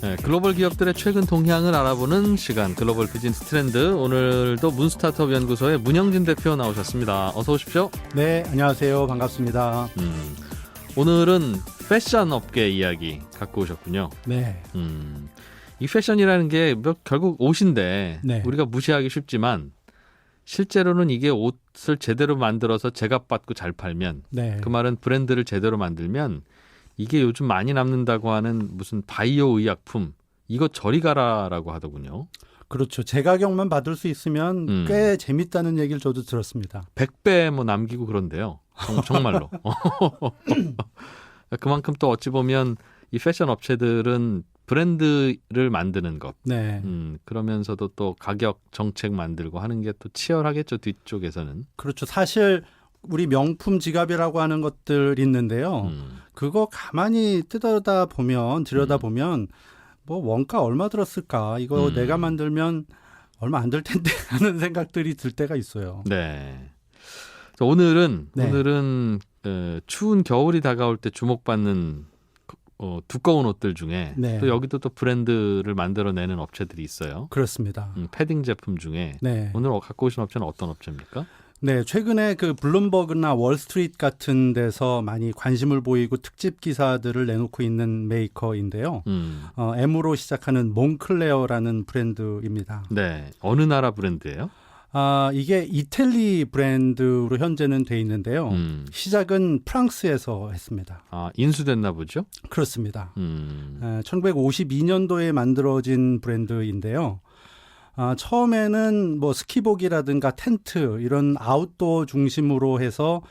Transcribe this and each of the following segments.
네, 글로벌 기업들의 최근 동향을 알아보는 시간, 글로벌 비즈니스 트렌드. 오늘도 문스타트업 연구소의 문영진 대표 나오셨습니다. 어서 오십시오. 네, 안녕하세요. 반갑습니다. 오늘은 패션 업계 이야기 갖고 오셨군요. 네. 이 패션이라는 게 결국 옷인데 네. 우리가 무시하기 쉽지만 실제로는 이게 옷을 제대로 만들어서 제값받고 잘 팔면, 네. 그 말은 브랜드를 제대로 만들면 이게 요즘 많이 남는다고 하는 무슨 바이오 의약품, 이거 저리 가라라고 하더군요. 그렇죠. 제 가격만 받을 수 있으면 꽤 재밌다는 얘기를 저도 들었습니다. 100배 뭐 남기고 그런데요. 정말로. 그만큼 또 어찌 보면 이 패션 업체들은 브랜드를 만드는 것, 네. 그러면서도 또 가격 정책 만들고 하는 게 또 치열하겠죠, 뒤쪽에서는. 그렇죠. 사실 우리 명품 지갑이라고 하는 것들 있는데요. 그거 가만히 들여다보면 뭐 원가 얼마 들었을까? 이거 내가 만들면 얼마 안 들 텐데 하는 생각들이 들 때가 있어요. 네. 오늘은 네. 추운 겨울이 다가올 때 주목받는 두꺼운 옷들 중에 네. 또 여기도 또 브랜드를 만들어내는 업체들이 있어요. 그렇습니다. 패딩 제품 중에 네. 오늘 갖고 오신 업체는 어떤 업체입니까? 네, 최근에 그 블룸버그나 월스트리트 같은 데서 많이 관심을 보이고 특집 기사들을 내놓고 있는 메이커인데요. M으로 시작하는 몽클레어라는 브랜드입니다. 네, 어느 나라 브랜드예요? 이게 이탈리 브랜드로 현재는 돼 있는데요. 시작은 프랑스에서 했습니다. 인수됐나 보죠? 그렇습니다. 1952년도에 만들어진 브랜드인데요. 처음에는 뭐 스키복이라든가 텐트 이런 아웃도어 중심으로 해서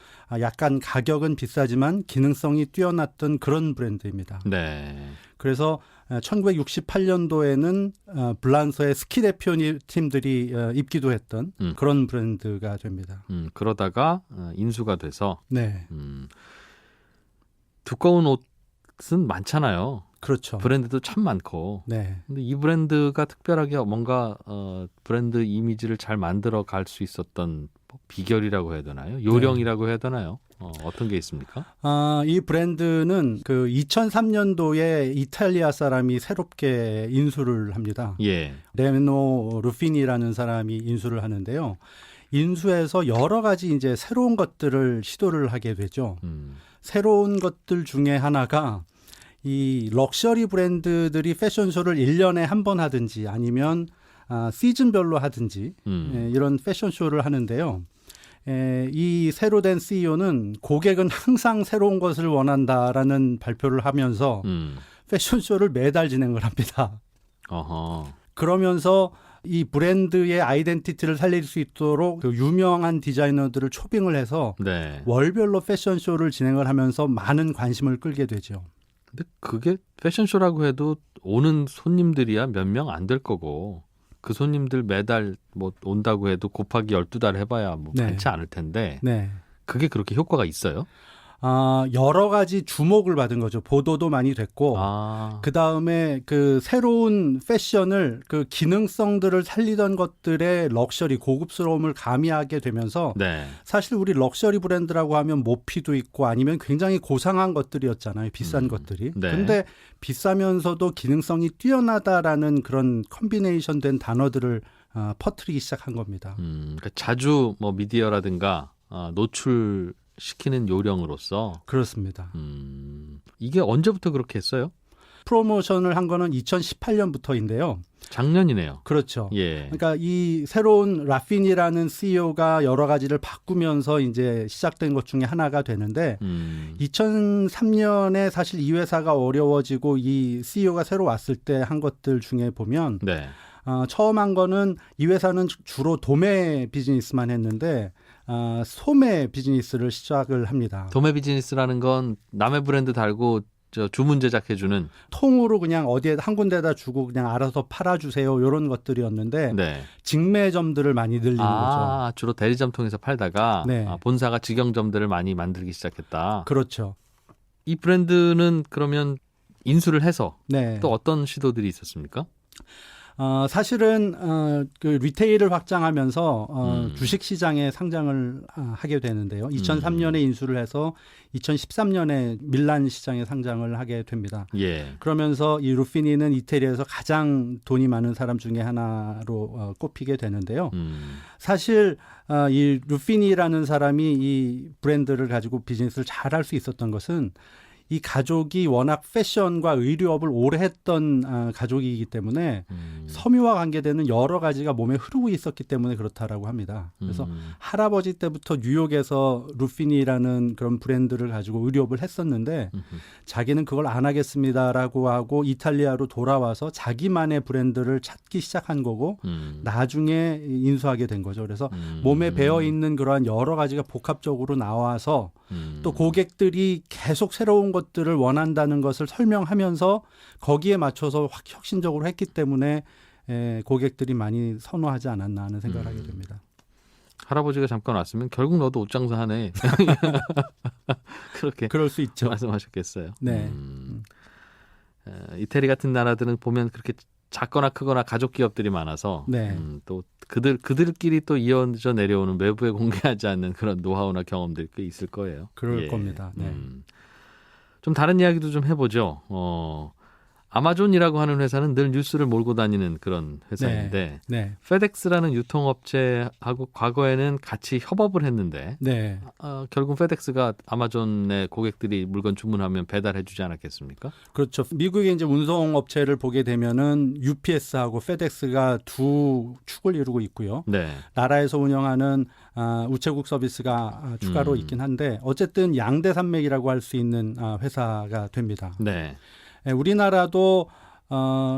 약간 가격은 비싸지만 기능성이 뛰어났던 그런 브랜드입니다. 네. 그래서 1968년도에는 블란서의 스키 대표팀들이 입기도 했던 그런 브랜드가 됩니다. 그러다가 인수가 돼서 네, 두꺼운 옷은 많잖아요. 그렇죠. 브랜드도 참 많고. 네. 근데 이 브랜드가 특별하게 뭔가 브랜드 이미지를 잘 만들어 갈 수 있었던 비결이라고 해야 되나요? 요령이라고 해야 되나요? 어떤 게 있습니까? 이 브랜드는 그 2003년도에 이탈리아 사람이 새롭게 인수를 합니다. 예. 레노 루피니라는 사람이 인수를 하는데요. 인수해서 여러 가지 이제 새로운 것들을 시도를 하게 되죠. 새로운 것들 중에 하나가 이 럭셔리 브랜드들이 패션쇼를 1년에 한 번 하든지 아니면 시즌별로 하든지 이런 패션쇼를 하는데요. 이 새로 된 CEO는 고객은 항상 새로운 것을 원한다라는 발표를 하면서 패션쇼를 매달 진행을 합니다. 어허. 그러면서 이 브랜드의 아이덴티티를 살릴 수 있도록 그 유명한 디자이너들을 초빙을 해서 네. 월별로 패션쇼를 진행을 하면서 많은 관심을 끌게 되죠. 근데 그게 패션쇼라고 해도 오는 손님들이야 몇 명 안 될 거고, 그 손님들 매달 뭐 온다고 해도 곱하기 12달 해봐야 뭐 네. 많지 않을 텐데 네. 그게 그렇게 효과가 있어요? 여러 가지 주목을 받은 거죠. 보도도 많이 됐고, 그 다음에 그 새로운 패션을 그 기능성들을 살리던 것들의 럭셔리, 고급스러움을 가미하게 되면서 네. 사실 우리 럭셔리 브랜드라고 하면 모피도 있고 아니면 굉장히 고상한 것들이었잖아요. 비싼 것들이. 네. 근데 비싸면서도 기능성이 뛰어나다라는 그런 컨비네이션 된 단어들을 퍼뜨리기 시작한 겁니다. 그러니까 자주 뭐 미디어라든가 노출 시키는 요령으로서. 그렇습니다. 이게 언제부터 그렇게 했어요? 프로모션을 한 거는 2018년부터인데요. 작년이네요. 그렇죠. 예. 그러니까 이 새로운 라핀이라는 CEO가 여러 가지를 바꾸면서 이제 시작된 것 중에 하나가 되는데 2003년에 사실 이 회사가 어려워지고 이 CEO가 새로 왔을 때 한 것들 중에 보면 네. 처음 한 거는 이 회사는 주로 도매 비즈니스만 했는데 소매 비즈니스를 시작을 합니다. 도매 비즈니스라는 건 남의 브랜드 달고 주문 제작해주는, 통으로 그냥 어디에 한 군데다 주고 그냥 알아서 팔아주세요 이런 것들이었는데 네. 직매점들을 많이 늘리는 거죠. 주로 대리점 통해서 팔다가 네. 본사가 직영점들을 많이 만들기 시작했다. 그렇죠. 이 브랜드는 그러면 인수를 해서 네. 또 어떤 시도들이 있었습니까? 사실은 그 리테일을 확장하면서 주식 시장에 상장을 하게 되는데요. 2003년에 인수를 해서 2013년에 밀란 시장에 상장을 하게 됩니다. 예. 그러면서 이 루피니는 이태리에서 가장 돈이 많은 사람 중에 하나로 꼽히게 되는데요. 사실 이 루피니라는 사람이 이 브랜드를 가지고 비즈니스를 잘 할 수 있었던 것은 이 가족이 워낙 패션과 의류업을 오래 했던 가족이기 때문에 섬유와 관계되는 여러 가지가 몸에 흐르고 있었기 때문에 그렇다라고 합니다. 그래서 할아버지 때부터 뉴욕에서 루피니라는 그런 브랜드를 가지고 의류업을 했었는데 자기는 그걸 안 하겠습니다라고 하고 이탈리아로 돌아와서 자기만의 브랜드를 찾기 시작한 거고 나중에 인수하게 된 거죠. 그래서 몸에 배어 있는 그러한 여러 가지가 복합적으로 나와서 또 고객들이 계속 새로운 것들을 원한다는 것을 설명하면서 거기에 맞춰서 확 혁신적으로 했기 때문에 고객들이 많이 선호하지 않았나 하는 생각을 하게 됩니다. 할아버지가 잠깐 왔으면 결국 너도 옷장사 하네. 그렇게 그럴 수 있죠. 말씀하셨겠어요. 네. 이태리 같은 나라들은 보면 그렇게 작거나 크거나 가족 기업들이 많아서 네. 또 그들끼리 또 이어져 내려오는 외부에 공개하지 않는 그런 노하우나 경험들이 꽤 있을 거예요. 그럴 겁니다. 네. 좀 다른 이야기도 좀 해보죠. 아마존이라고 하는 회사는 늘 뉴스를 몰고 다니는 그런 회사인데 네. 페덱스라는 유통업체하고 과거에는 같이 협업을 했는데 네. 결국 페덱스가 아마존의 고객들이 물건 주문하면 배달해주지 않았겠습니까? 그렇죠. 미국의 이제 운송업체를 보게 되면은 UPS하고 페덱스가 두 축을 이루고 있고요. 네. 나라에서 운영하는 우체국 서비스가 추가로 있긴 한데 어쨌든 양대 산맥이라고 할 수 있는 회사가 됩니다. 네. 우리나라도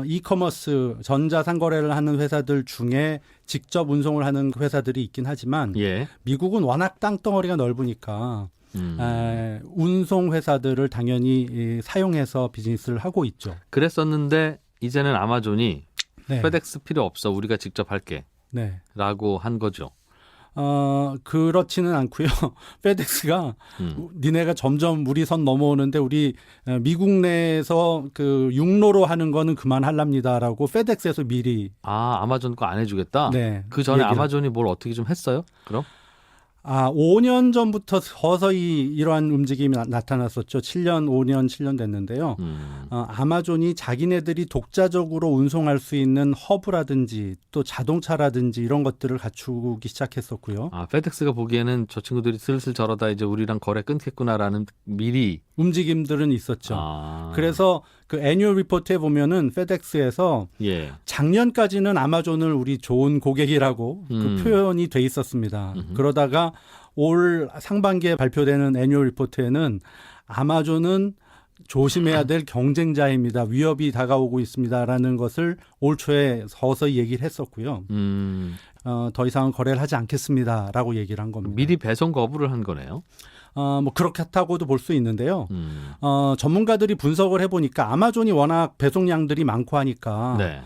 이커머스 전자상거래를 하는 회사들 중에 직접 운송을 하는 회사들이 있긴 하지만 예. 미국은 워낙 땅덩어리가 넓으니까 운송 회사들을 당연히 사용해서 비즈니스를 하고 있죠. 그랬었는데 이제는 아마존이 네. 페덱스 필요 없어 우리가 직접 할게 네. 라고 한 거죠. 그렇지는 않고요. 페덱스가 니네가 점점 우리 선 넘어오는데 우리 미국 내에서 그 육로로 하는 거는 그만할랍니다라고 페덱스에서 미리 아마존 거 안 해주겠다? 네, 그 전에 얘기를. 아마존이 뭘 어떻게 좀 했어요? 그럼? 5년 전부터 서서히 이러한 움직임이 나타났었죠. 7년 됐는데요. 아마존이 자기네들이 독자적으로 운송할 수 있는 허브라든지 또 자동차라든지 이런 것들을 갖추기 시작했었고요. 페덱스가 보기에는 저 친구들이 슬슬 저러다 이제 우리랑 거래 끊겠구나라는 미리 움직임들은 있었죠. 그래서 그 애뉴얼 리포트에 보면은 페덱스에서 예. 작년까지는 아마존을 우리 좋은 고객이라고 그 표현이 돼 있었습니다. 그러다가 올 상반기에 발표되는 애뉴얼 리포트에는 아마존은 조심해야 될 경쟁자입니다. 위협이 다가오고 있습니다라는 것을 올 초에 서서히 얘기를 했었고요. 더 이상은 거래를 하지 않겠습니다라고 얘기를 한 겁니다. 미리 배송 거부를 한 거네요. 뭐 그렇다고도 볼 수 있는데요. 전문가들이 분석을 해보니까 아마존이 워낙 배송량들이 많고 하니까 네.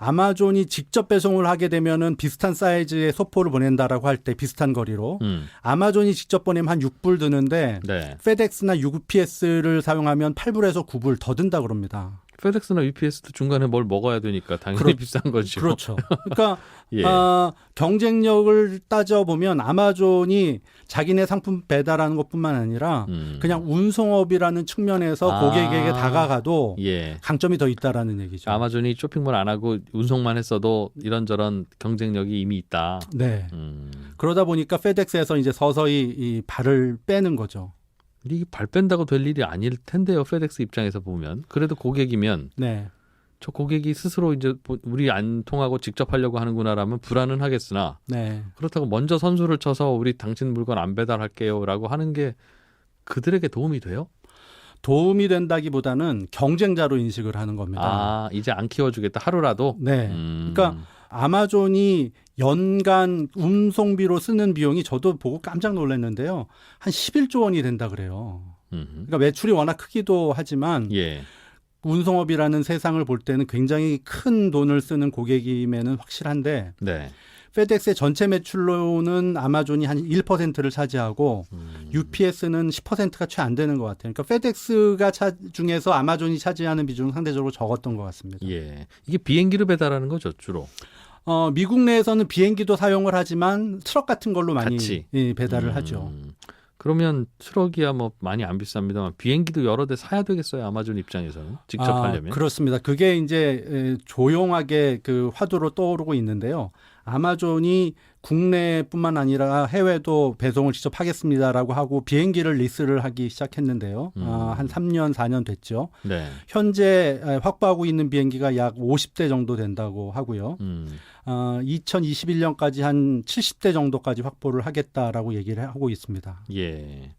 아마존이 직접 배송을 하게 되면은 비슷한 사이즈의 소포를 보낸다라고 할 때 비슷한 거리로 아마존이 직접 보내면 한 6불 드는데 네. 페덱스나 UPS를 사용하면 8불에서 9불 더 든다 그럽니다. 페덱스나 UPS도 중간에 뭘 먹어야 되니까 당연히 비싼 거죠. 그렇죠. 그러니까 예. 경쟁력을 따져보면 아마존이 자기네 상품 배달하는 것뿐만 아니라 그냥 운송업이라는 측면에서 고객에게 다가가도 예. 강점이 더 있다라는 얘기죠. 아마존이 쇼핑몰 안 하고 운송만 했어도 이런저런 경쟁력이 이미 있다. 네. 그러다 보니까 페덱스에서 이제 서서히 이 발을 빼는 거죠. 이게 발 뺀다고 될 일이 아닐 텐데요. 페덱스 입장에서 보면. 그래도 고객이면 네. 저 고객이 스스로 이제 우리 안 통하고 직접 하려고 하는구나라면 불안은 하겠으나 네. 그렇다고 먼저 선수를 쳐서 우리 당신 물건 안 배달할게요라고 하는 게 그들에게 도움이 돼요? 도움이 된다기보다는 경쟁자로 인식을 하는 겁니다. 이제 안 키워주겠다 하루라도? 네. 그러니까 아마존이 연간 운송비로 쓰는 비용이 저도 보고 깜짝 놀랐는데요. 한 11조 원이 된다 그래요. 그러니까 매출이 워낙 크기도 하지만 예. 운송업이라는 세상을 볼 때는 굉장히 큰 돈을 쓰는 고객임에는 확실한데 네. 페덱스의 전체 매출로는 아마존이 한 1%를 차지하고 UPS는 10%가 채 안 되는 것 같아요. 그러니까 페덱스가 중에서 아마존이 차지하는 비중은 상대적으로 적었던 것 같습니다. 예, 이게 비행기로 배달하는 거죠, 주로. 미국 내에서는 비행기도 사용을 하지만 트럭 같은 걸로 많이 같이. 배달을 하죠. 그러면 트럭이야 뭐 많이 안 비쌉니다만 비행기도 여러 대 사야 되겠어요, 아마존 입장에서는 직접 하려면. 그렇습니다. 그게 이제 조용하게 그 화두로 떠오르고 있는데요. 아마존이 국내뿐만 아니라 해외도 배송을 직접 하겠습니다라고 하고 비행기를 리스를 하기 시작했는데요. 한 3년, 4년 됐죠. 네. 현재 확보하고 있는 비행기가 약 50대 정도 된다고 하고요. 2021년까지 한 70대 정도까지 확보를 하겠다라고 얘기를 하고 있습니다. 예.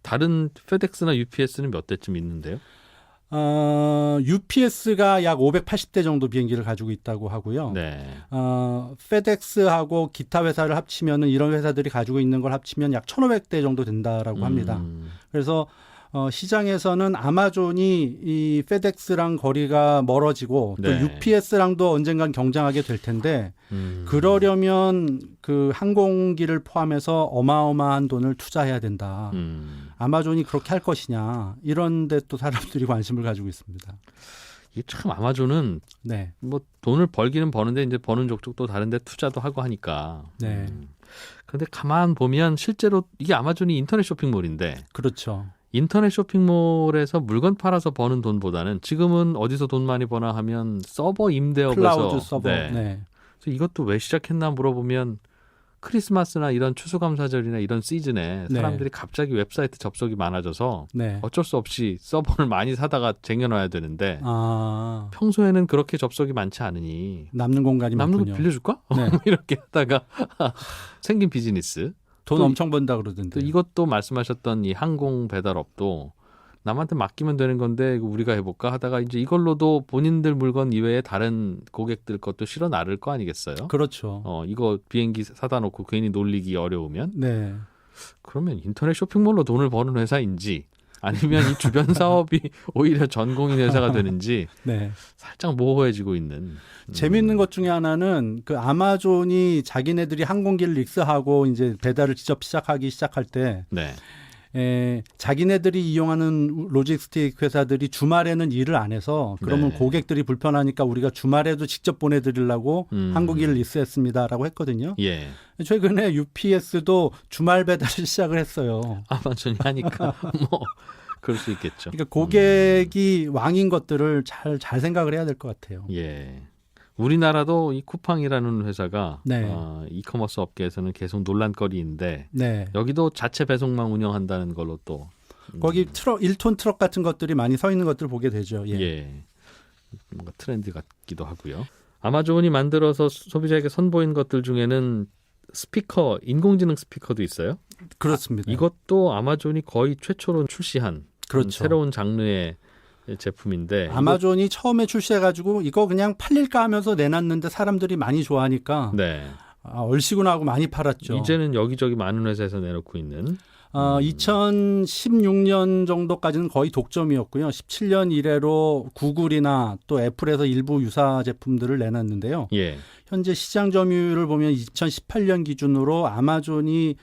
다른 페덱스나 UPS는 몇 대쯤 있는데요? UPS가 약 580대 정도 비행기를 가지고 있다고 하고요. 네. 페덱스하고 기타 회사를 합치면은 이런 회사들이 가지고 있는 걸 합치면 약 1,500대 정도 된다라고 합니다. 그래서 시장에서는 아마존이 이 페덱스랑 거리가 멀어지고 또 네. UPS랑도 언젠간 경쟁하게 될 텐데 그러려면 그 항공기를 포함해서 어마어마한 돈을 투자해야 된다. 아마존이 그렇게 할 것이냐 이런 데 또 사람들이 관심을 가지고 있습니다. 이게 참 아마존은 네. 뭐 돈을 벌기는 버는데 이제 버는 족족도 다른데 투자도 하고 하니까. 네. 그런데 가만 보면 실제로 이게 아마존이 인터넷 쇼핑몰인데 그렇죠. 인터넷 쇼핑몰에서 물건 팔아서 버는 돈보다는 지금은 어디서 돈 많이 버나 하면 서버 임대업에서 클라우드 서버. 네. 네. 그래서 이것도 왜 시작했나 물어보면 크리스마스나 이런 추수감사절이나 이런 시즌에 사람들이 갑자기 웹사이트 접속이 많아져서 네. 어쩔 수 없이 서버를 많이 사다가 쟁여놔야 되는데 평소에는 그렇게 접속이 많지 않으니 남는 공간이 남는 많군요. 거 빌려줄까? 네. 이렇게 하다가 생긴 비즈니스. 돈 또 엄청 번다 그러던데. 또 이것도 말씀하셨던 이 항공 배달업도 남한테 맡기면 되는 건데 이거 우리가 해볼까 하다가 이제 이걸로도 본인들 물건 이외에 다른 고객들 것도 실어 나를 거 아니겠어요? 그렇죠. 이거 비행기 사다 놓고 괜히 놀리기 어려우면 네. 그러면 인터넷 쇼핑몰로 돈을 버는 회사인지 아니면 이 주변 사업이 오히려 전공인 회사가 되는지 네. 살짝 모호해지고 있는. 재미있는 것 중에 하나는 그 아마존이 자기네들이 항공기를 릭스하고 이제 배달을 직접 시작할 때 네. 자기네들이 이용하는 로지스틱 회사들이 주말에는 일을 안 해서 그러면 고객들이 불편하니까 우리가 주말에도 직접 보내드리려고 항공기를 리스했습니다라고 했거든요. 예. 최근에 UPS도 주말 배달을 시작을 했어요. 아마존이 하니까 뭐 그럴 수 있겠죠. 그러니까 고객이 왕인 것들을 잘 생각을 해야 될 것 같아요. 예. 우리나라도 이 쿠팡이라는 회사가 네. 이커머스 업계에서는 계속 논란거리인데 네. 여기도 자체 배송망 운영한다는 걸로 또 거기 트럭 1톤 트럭 같은 것들이 많이 서 있는 것들 보게 되죠. 예. 뭔가 트렌드 같기도 하고요. 아마존이 만들어서 소비자에게 선보인 것들 중에는 스피커, 인공지능 스피커도 있어요. 그렇습니다. 이것도 아마존이 거의 최초로 출시한 그렇죠. 새로운 장르의 제품인데 아마존이 처음에 출시해가지고 이거 그냥 팔릴까 하면서 내놨는데 사람들이 많이 좋아하니까 네. 얼씨구나 하고 많이 팔았죠. 이제는 여기저기 많은 회사에서 내놓고 있는 2016년 정도까지는 거의 독점이었고요. 17년 이래로 구글이나 또 애플에서 일부 유사 제품들을 내놨는데요. 예. 현재 시장 점유율을 보면 2018년 기준으로 아마존이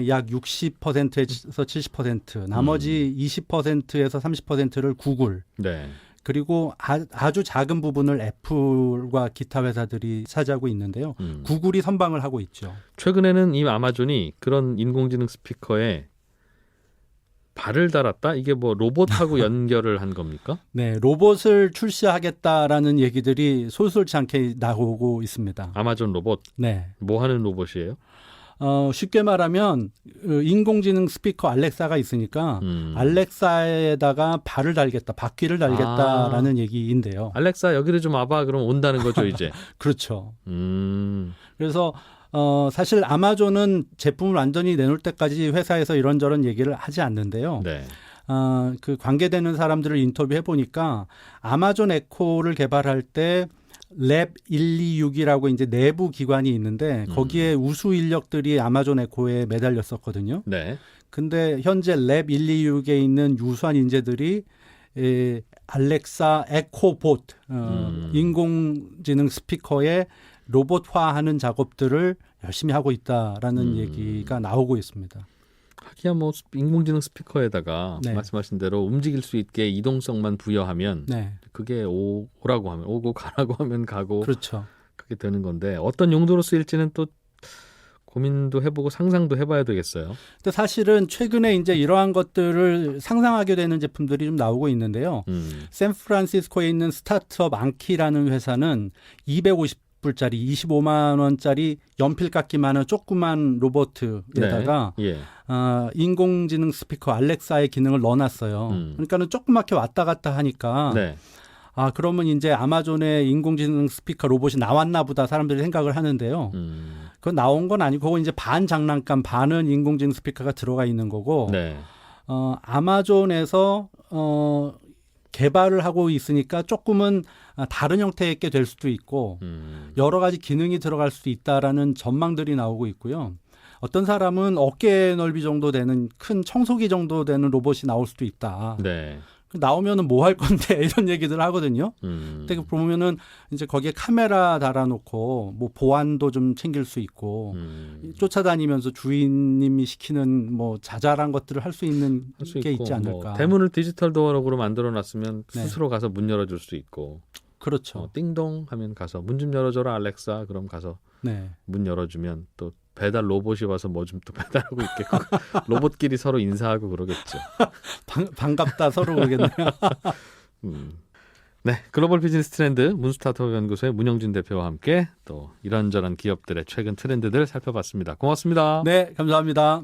약 60%에서 70%, 나머지 20%에서 30%를 구글, 네. 그리고 아주 작은 부분을 애플과 기타 회사들이 차지하고 있는데요. 구글이 선방을 하고 있죠. 최근에는 이 아마존이 그런 인공지능 스피커에 발을 달았다? 이게 뭐 로봇하고 연결을 한 겁니까? 네, 로봇을 출시하겠다라는 얘기들이 솔솔치 않게 나오고 있습니다. 아마존 로봇? 네. 뭐 하는 로봇이에요? 쉽게 말하면 인공지능 스피커 알렉사가 있으니까 알렉사에다가 발을 달겠다, 바퀴를 달겠다라는 얘기인데요. 알렉사 여기를 좀 와봐 그럼 온다는 거죠 이제. 그렇죠. 그래서 사실 아마존은 제품을 완전히 내놓을 때까지 회사에서 이런저런 얘기를 하지 않는데요. 네. 그 관계되는 사람들을 인터뷰해 보니까 아마존 에코를 개발할 때 랩 126이라고 이제 내부 기관이 있는데 거기에 우수 인력들이 아마존 에코에 매달렸었거든요. 네. 근데 현재 랩 126에 있는 유수한 인재들이 알렉사 에코봇 인공지능 스피커에 로봇화하는 작업들을 열심히 하고 있다라는 얘기가 나오고 있습니다. 하기야 뭐 인공지능 스피커에다가 네. 말씀하신 대로 움직일 수 있게 이동성만 부여하면 네. 그게 오라고 하면 오고 가라고 하면 가고 그렇죠. 그렇게 되는 건데 어떤 용도로 쓰일지는 또 고민도 해보고 상상도 해봐야 되겠어요. 근데 사실은 최근에 이제 이러한 것들을 상상하게 되는 제품들이 좀 나오고 있는데요. 샌프란시스코에 있는 스타트업 앙키라는 회사는 250불짜리 25만 원짜리 연필 깎기만한 조그만 로봇에다가 네. 예. 인공지능 스피커 알렉사의 기능을 넣어놨어요. 그러니까는 조그맣게 왔다 갔다 하니까 네. 그러면 이제 아마존의 인공지능 스피커 로봇이 나왔나 보다 사람들이 생각을 하는데요. 그건 나온 건 아니고 그건 이제 반 장난감 반은 인공지능 스피커가 들어가 있는 거고 네. 아마존에서 개발을 하고 있으니까 조금은 다른 형태의 게 될 수도 있고 여러 가지 기능이 들어갈 수도 있다라는 전망들이 나오고 있고요. 어떤 사람은 어깨 넓이 정도 되는 큰 청소기 정도 되는 로봇이 나올 수도 있다. 네. 나오면은 뭐 할 건데 이런 얘기들 하거든요. 근데 보면은 이제 거기에 카메라 달아놓고 뭐 보안도 좀 챙길 수 있고 쫓아다니면서 주인님이 시키는 뭐 자잘한 것들을 할 수 있는 게 있지 않을까. 뭐 대문을 디지털 도어락으로 만들어놨으면 네. 스스로 가서 문 열어줄 수 있고. 그렇죠. 띵동 하면 가서 문 좀 열어줘라 알렉사. 그럼 가서 네. 문 열어주면 또 배달 로봇이 와서 뭐 좀 또 배달하고 있겠고 로봇끼리 서로 인사하고 그러겠죠. 반갑다 서로 그러겠네요. 네, 글로벌 비즈니스 트렌드 문스타트업 연구소의 문영준 대표와 함께 또 이런저런 기업들의 최근 트렌드들 살펴봤습니다. 고맙습니다. 네, 감사합니다.